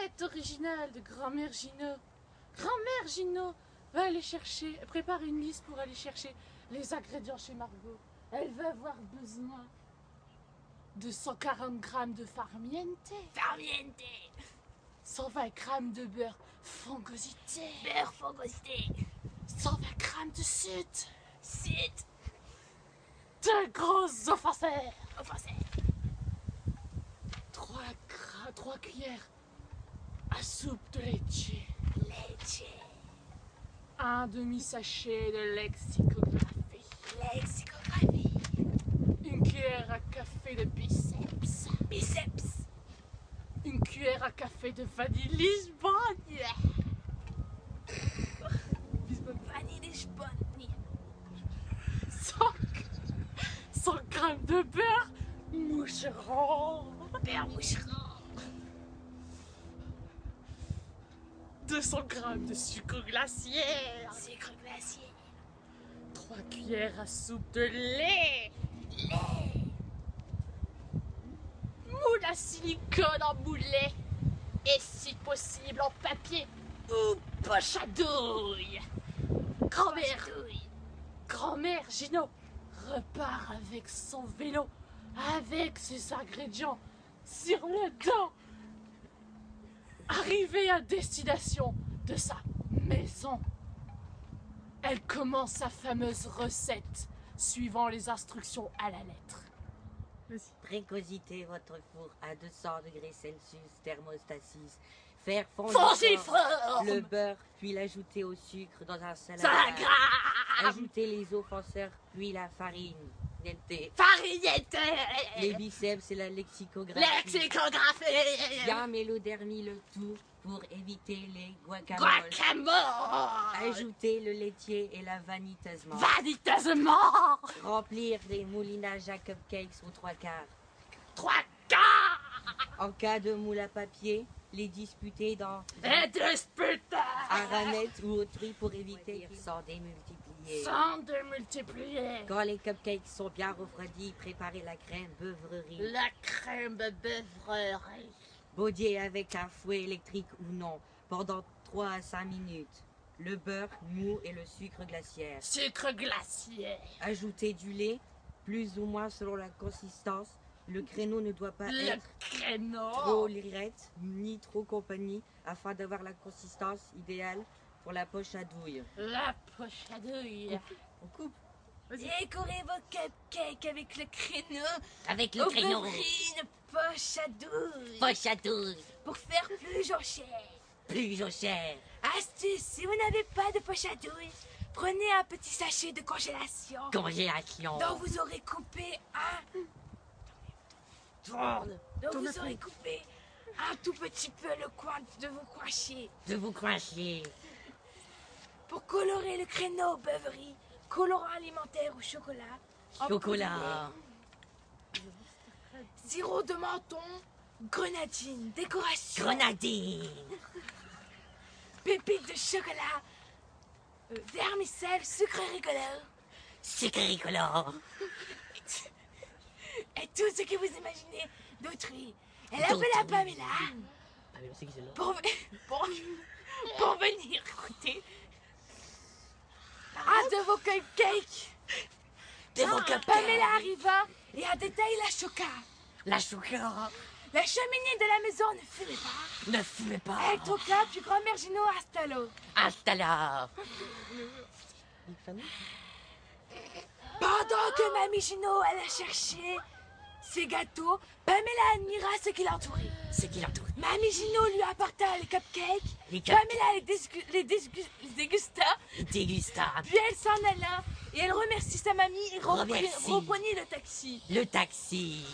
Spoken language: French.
recette originale de grand-mère Gino. Grand-mère Gino va aller chercher, prépare une liste pour aller chercher les ingrédients chez Margot. Elle va avoir besoin de 140 grammes de farniente. Farniente. 120 grammes de beurre fongosité. Beurre fongosité. 120 grammes de sucre. Sucre. 2 grosses offenseurs. Offenseur. 3 cuillères à soupe de leche. Leche. Un demi-sachet de lexicographie. Lexicographie. Une cuillère à café de biceps. Biceps. Une cuillère à café de vanille Lisbonne. Vanille Lisbonne. 100 grammes de beurre moucheron. Beurre moucheron. 200 grammes de sucre glaciaire. Sucre glaciaire. 3 cuillères à soupe de lait. Lait. Moule à silicone en boulet. Et si possible en papier ou poche à douille. Grand-mère Gino repart avec son vélo, avec ses ingrédients sur le dos. Arrivée à destination de sa maison, elle commence sa fameuse recette suivant les instructions à la lettre. Précociter votre four à 200 degrés Celsius, thermostasis. Faire fondre le beurre, puis l'ajouter au sucre dans un salade. Ajouter les offenseurs, puis la farine. Fariniente. Les biceps et la lexicographie. Lexicographie. Bien mélodermie le tout pour éviter les guacamoles. Guacamole. Ajouter le laitier et la vaniteusement. Vaniteusement. Remplir des moulinages à cupcakes aux 3/4. 3/4. En cas de moule à papier, les disputer dans Et disputer. un ranette ou autrui pour éviter sans démultiplier. Sans démultiplier. Quand les cupcakes sont bien refroidis, préparez la crème beurrerie. La crème de beurrerie. Baudier avec un fouet électrique ou non, pendant 3 à 5 minutes. Le beurre mou et le sucre glaciaire. Sucre glaciaire. Ajoutez du lait, plus ou moins selon la consistance. Le créneau ne doit pas être trop lirette, ni trop compagnie, afin d'avoir la consistance idéale pour la poche à douille. La poche à douille. On coupe. Décorez vos cupcakes avec le créneau. Avec le Ouvrir créneau. une poche à douille. Poche à douille. Pour faire plus en chair. Plus au cher. Astuce, si vous n'avez pas de poche à douille, prenez un petit sachet de congélation. Congélation. dont vous aurez coupé un... dont vous aurez coupé un tout petit peu le coin de vos coinchiers. De vous coincer. Pour colorer le créneau beuverie, colorant alimentaire ou chocolat. en Chocolat. poudre, sirop de menton, grenadine, décoration. Grenadine. Pépites de chocolat, vermicelle, sucre rigolo. Sucre ricolore. Et tout ce que vous imaginez d'autrui. Elle appelle à Pamela pour venir goûter de vos cupcakes. De vos cupcakes. Pamela arriva et a détaillé la choca. La chocolat. La cheminée de la maison ne fumait pas. Ne fumez pas. Elle toqua, puis grand-mère Gino installa. Hasta là. Pendant que Mamie Gino allait chercher ses gâteaux, Pamela admira ce qui l'entourait. Ce qui l'entoure. Mamie Gino lui apporta les cupcakes. Les cupcakes. Pamela les dégusta. Dégusta. Puis elle s'en alla et elle remercie sa mamie et Remercie. reprenait le taxi. Le taxi.